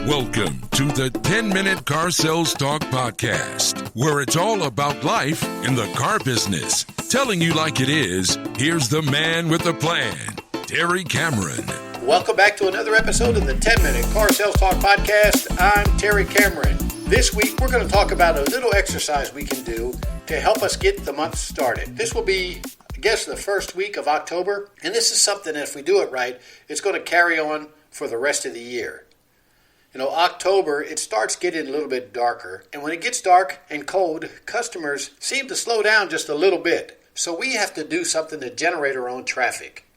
Welcome to the 10-Minute Car Sales Talk Podcast, where it's all about life in the car business. Telling you like it is, here's the man with the plan, Terry Cameron. Welcome back to another episode of the 10-Minute Car Sales Talk Podcast. I'm Terry Cameron. This week, we're going to talk about a little exercise we can do to help us get the month started. This will be, I guess, the first week of October, and this is something that if we do it right, it's going to carry on for the rest of the year. You know, October, it starts getting a little bit darker, and when it gets dark and cold, customers seem to slow down just a little bit. So we have to do something to generate our own traffic.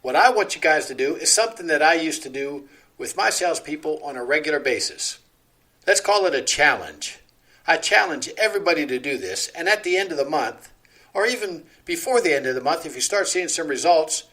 What I want you guys to do is something that I used to do with my salespeople on a regular basis. Let's call it a challenge. I challenge everybody to do this, and at the end of the month, or even before the end of the month, if you start seeing some results,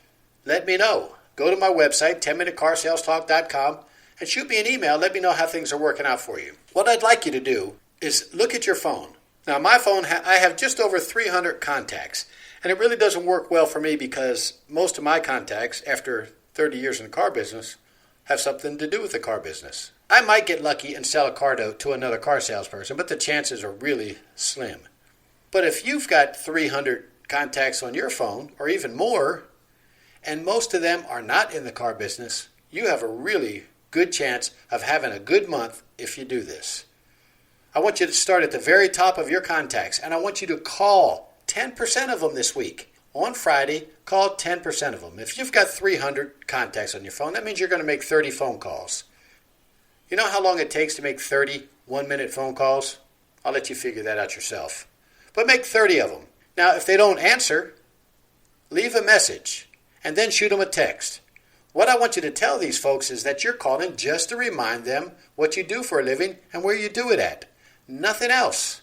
let me know. Go to my website, 10minutecarsalestalk.com, and shoot me an email. Let me know how things are working out for you. What I'd like you to do is look at your phone. Now, my phone, I have just over 300 contacts, and it really doesn't work well for me because most of my contacts, after 30 years in the car business, have something to do with the car business. I might get lucky and sell a car to another car salesperson, but the chances are really slim. But if you've got 300 contacts on your phone, or even more, and most of them are not in the car business, you have a really good chance of having a good month if you do this. I want you to start at the very top of your contacts, and I want you to call 10% of them this week. On Friday, call 10% of them. If you've got 300 contacts on your phone, that means you're going to make 30 phone calls. You know how long it takes to make 30 one-minute phone calls? I'll let you figure that out yourself. But make 30 of them. Now, if they don't answer, leave a message, and then shoot them a text. What I want you to tell these folks is that you're calling just to remind them what you do for a living and where you do it at. Nothing else.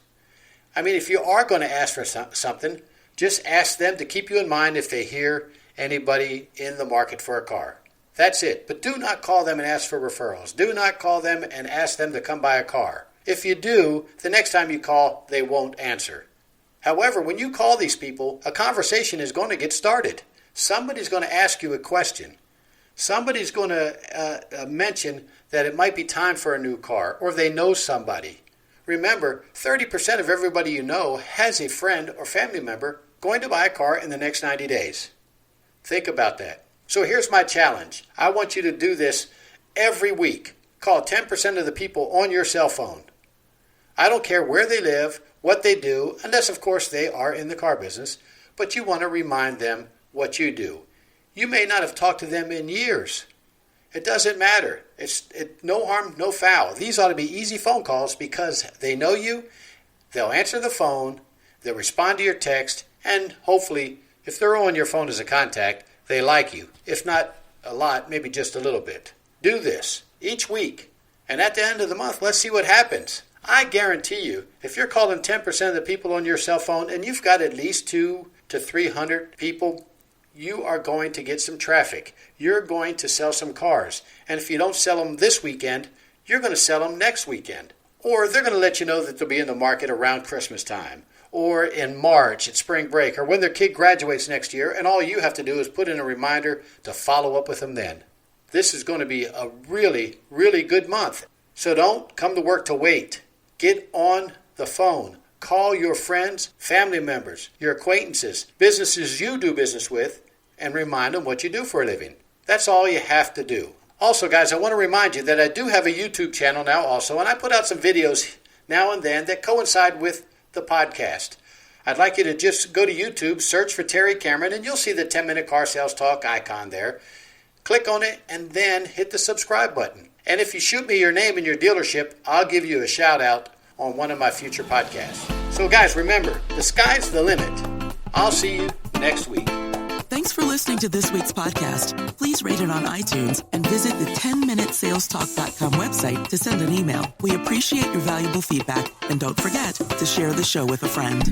I mean, if you are going to ask for something, just ask them to keep you in mind if they hear anybody in the market for a car. That's it. But do not call them and ask for referrals. Do not call them and ask them to come buy a car. If you do, the next time you call, they won't answer. However, when you call these people, a conversation is going to get started. Somebody's going to ask you a question. Somebody's going to mention that it might be time for a new car, or they know somebody. Remember, 30% of everybody you know has a friend or family member going to buy a car in the next 90 days. Think about that. So here's my challenge. I want you to do this every week. Call 10% of the people on your cell phone. I don't care where they live, what they do, unless of course they are in the car business, but you want to remind them what you do. You may not have talked to them in years. It doesn't matter. It's no harm, no foul. These ought to be easy phone calls because they know you, they'll answer the phone, they'll respond to your text, and hopefully, if they're on your phone as a contact, they like you. If not a lot, maybe just a little bit. Do this each week, and at the end of the month, let's see what happens. I guarantee you, if you're calling 10% of the people on your cell phone and you've got at least 200 to 300 people, you are going to get some traffic. You're going to sell some cars. And if you don't sell them this weekend, you're going to sell them next weekend. Or they're going to let you know that they'll be in the market around Christmas time, or in March at spring break, or when their kid graduates next year, and all you have to do is put in a reminder to follow up with them then. This is going to be a really, really good month. So don't come to work to wait. Get on the phone. Call your friends, family members, your acquaintances, businesses you do business with, and remind them what you do for a living. That's all you have to do. Also, guys, I want to remind you that I do have a YouTube channel now also, and I put out some videos now and then that coincide with the podcast. I'd like you to just go to YouTube, search for Terry Cameron, and you'll see the 10-Minute Car Sales Talk icon there. Click on it, and then hit the subscribe button. And if you shoot me your name and your dealership, I'll give you a shout-out on one of my future podcasts. So guys, remember, the sky's the limit. I'll see you next week. Thanks for listening to this week's podcast. Please rate it on iTunes and visit the 10minutesalestalk.com website to send an email. We appreciate your valuable feedback, and don't forget to share the show with a friend.